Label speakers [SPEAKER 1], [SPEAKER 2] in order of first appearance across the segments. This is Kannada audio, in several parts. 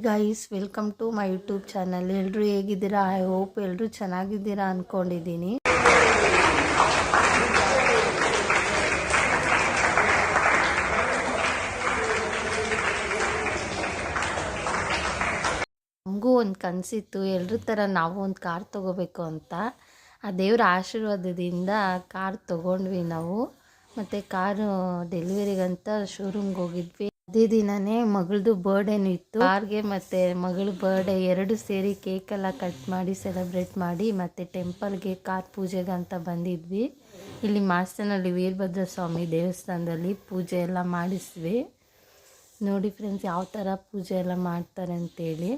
[SPEAKER 1] Guys, welcome to my YouTube channel. ಎಲ್ಲರೂ ಹೇಗಿದ್ದೀರಾ? ಐ ಹೋಪ್ ಎಲ್ಲರೂ ಚೆನ್ನಾಗಿದ್ದೀರಾ ಅಂದ್ಕೊಂಡಿದ್ದೀನಿ. ನಮಗೂ ಒಂದು ಕನಸಿತ್ತು, ಎಲ್ಲರ ಥರ ನಾವು ಒಂದು ಕಾರ್ ತೊಗೋಬೇಕು ಅಂತ. ಆ ದೇವ್ರ ಆಶೀರ್ವಾದದಿಂದ ಕಾರ್ ತೊಗೊಂಡ್ವಿ ನಾವು. ಮತ್ತು ಕಾರು ಡೆಲಿವರಿಗಂತ ಶೋರೂಮ್ಗೆ ಹೋಗಿದ್ವಿ. ಅದೇ ದಿನನೇ ಮಗಳದು ಬರ್ಡೇನೂ ಇತ್ತು. ಕಾರ್ಗೆ ಮತ್ತು ಮಗಳ ಬರ್ಡೇ ಎರಡು ಸೇರಿ ಕೇಕೆಲ್ಲ ಕಟ್ ಮಾಡಿ ಸೆಲೆಬ್ರೇಟ್ ಮಾಡಿ ಮತ್ತು ಟೆಂಪಲ್ಗೆ ಕಾರ್ ಪೂಜೆಗೆ ಅಂತ ಬಂದಿದ್ವಿ. ಇಲ್ಲಿ ಮಾಸ್ಟರ್ನಲ್ಲಿ ವೀರಭದ್ರ ಸ್ವಾಮಿ ದೇವಸ್ಥಾನದಲ್ಲಿ ಪೂಜೆ ಎಲ್ಲ ಮಾಡಿಸ್ವಿ. ನೋಡಿ ಫ್ರೆಂಡ್ಸ್, ಯಾವ ಥರ ಪೂಜೆ ಎಲ್ಲ ಮಾಡ್ತಾರೆ ಅಂತೇಳಿ.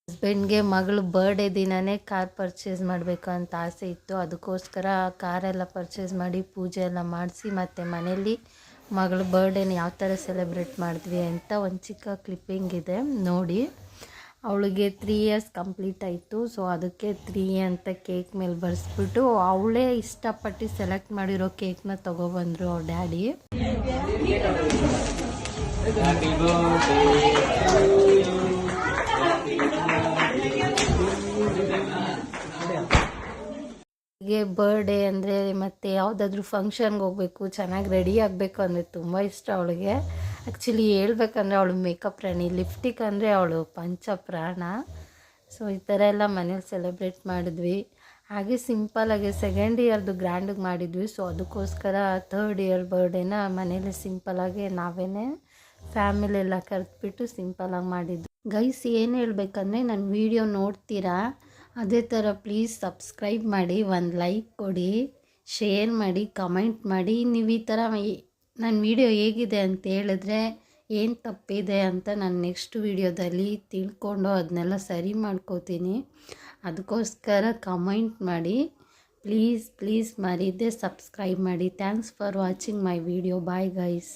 [SPEAKER 1] ಹಸ್ಬೆಂಡ್ಗೆ ಮಗಳು ಬರ್ಡೇ ದಿನವೇ ಕಾರ್ ಪರ್ಚೇಸ್ ಮಾಡಬೇಕು ಅಂತ ಆಸೆ ಇತ್ತು. ಅದಕ್ಕೋಸ್ಕರ ಕಾರೆಲ್ಲ ಪರ್ಚೇಸ್ ಮಾಡಿ ಪೂಜೆ ಎಲ್ಲ ಮಾಡಿಸಿ ಮತ್ತು ಮನೆಯಲ್ಲಿ ಮಗಳ ಬರ್ಡೇನ ಯಾವ ಥರ ಸೆಲೆಬ್ರೇಟ್ ಮಾಡಿದ್ವಿ ಅಂತ ಒಂದು ಚಿಕ್ಕ ಕ್ಲಿಪ್ಪಿಂಗ್ ಇದೆ ನೋಡಿ. ಅವಳಿಗೆ 3 ಇಯರ್ಸ್ ಕಂಪ್ಲೀಟ್ ಆಯಿತು. ಸೊ ಅದಕ್ಕೆ 3 ಅಂತ ಕೇಕ್ ಮೇಲೆ ಬರ್ಸ್ಬಿಟ್ಟು ಅವಳೇ ಇಷ್ಟಪಟ್ಟು ಸೆಲೆಕ್ಟ್ ಮಾಡಿರೋ ಕೇಕ್ನ ತೊಗೊಬಂದರು ಅವ್ರ ಡ್ಯಾಡಿ. ಹೀಗೆ ಬರ್ಡೇ ಅಂದರೆ ಮತ್ತು ಯಾವುದಾದ್ರೂ ಫಂಕ್ಷನ್ಗೆ ಹೋಗಬೇಕು, ಚೆನ್ನಾಗಿ ರೆಡಿ ಆಗಬೇಕು ಅಂದರೆ ತುಂಬ ಇಷ್ಟ ಅವಳಿಗೆ. ಆ್ಯಕ್ಚುಲಿ ಹೇಳ್ಬೇಕಂದ್ರೆ ಅವಳು ಮೇಕಪ್ ರಾಣಿ, ಲಿಪ್ಸ್ಟಿಕ್ ಅಂದರೆ ಅವಳು ಪಂಚ ಪ್ರಾಣ. ಸೊ ಈ ಥರ ಎಲ್ಲ ಮನೇಲಿ ಸೆಲೆಬ್ರೇಟ್ ಮಾಡಿದ್ವಿ. ಹಾಗೆ ಸಿಂಪಲಾಗಿ 2nd ಇಯರ್ದು ಗ್ರ್ಯಾಂಡಿಗೆ ಮಾಡಿದ್ವಿ. ಸೊ ಅದಕ್ಕೋಸ್ಕರ 3rd ಇಯರ್ ಬರ್ಡೇನ ಮನೇಲಿ ಸಿಂಪಲಾಗಿ ನಾವೇ ಫ್ಯಾಮಿಲಿ ಎಲ್ಲ ಕರೆದ್ಬಿಟ್ಟು ಸಿಂಪಲಾಗಿ ಮಾಡಿದ್ವಿ. ಗೈಸ್, ಏನು ಹೇಳ್ಬೇಕಂದ್ರೆ ನನ್ನ ವೀಡಿಯೋ ನೋಡ್ತೀರಾ, ಅದೇ ಥರ ಪ್ಲೀಸ್ ಸಬ್ಸ್ಕ್ರೈಬ್ ಮಾಡಿ, ಒಂದು ಲೈಕ್ ಕೊಡಿ, ಶೇರ್ ಮಾಡಿ, ಕಮೆಂಟ್ ಮಾಡಿ. ನೀವು ಈ ಥರ ನನ್ನ ವೀಡಿಯೋ ಹೇಗಿದೆ ಅಂತ ಹೇಳಿದ್ರೆ ಏನು ತಪ್ಪಿದೆ ಅಂತ ನಾನು ನೆಕ್ಸ್ಟ್ ವೀಡಿಯೋದಲ್ಲಿ ತಿಳ್ಕೊಂಡು ಅದನ್ನೆಲ್ಲ ಸರಿ ಮಾಡ್ಕೋತೀನಿ. ಅದಕ್ಕೋಸ್ಕರ ಕಮೆಂಟ್ ಮಾಡಿ, ಪ್ಲೀಸ್ ಮರೀದೆ ಸಬ್ಸ್ಕ್ರೈಬ್ ಮಾಡಿ. Thanks for watching my video. Bye guys.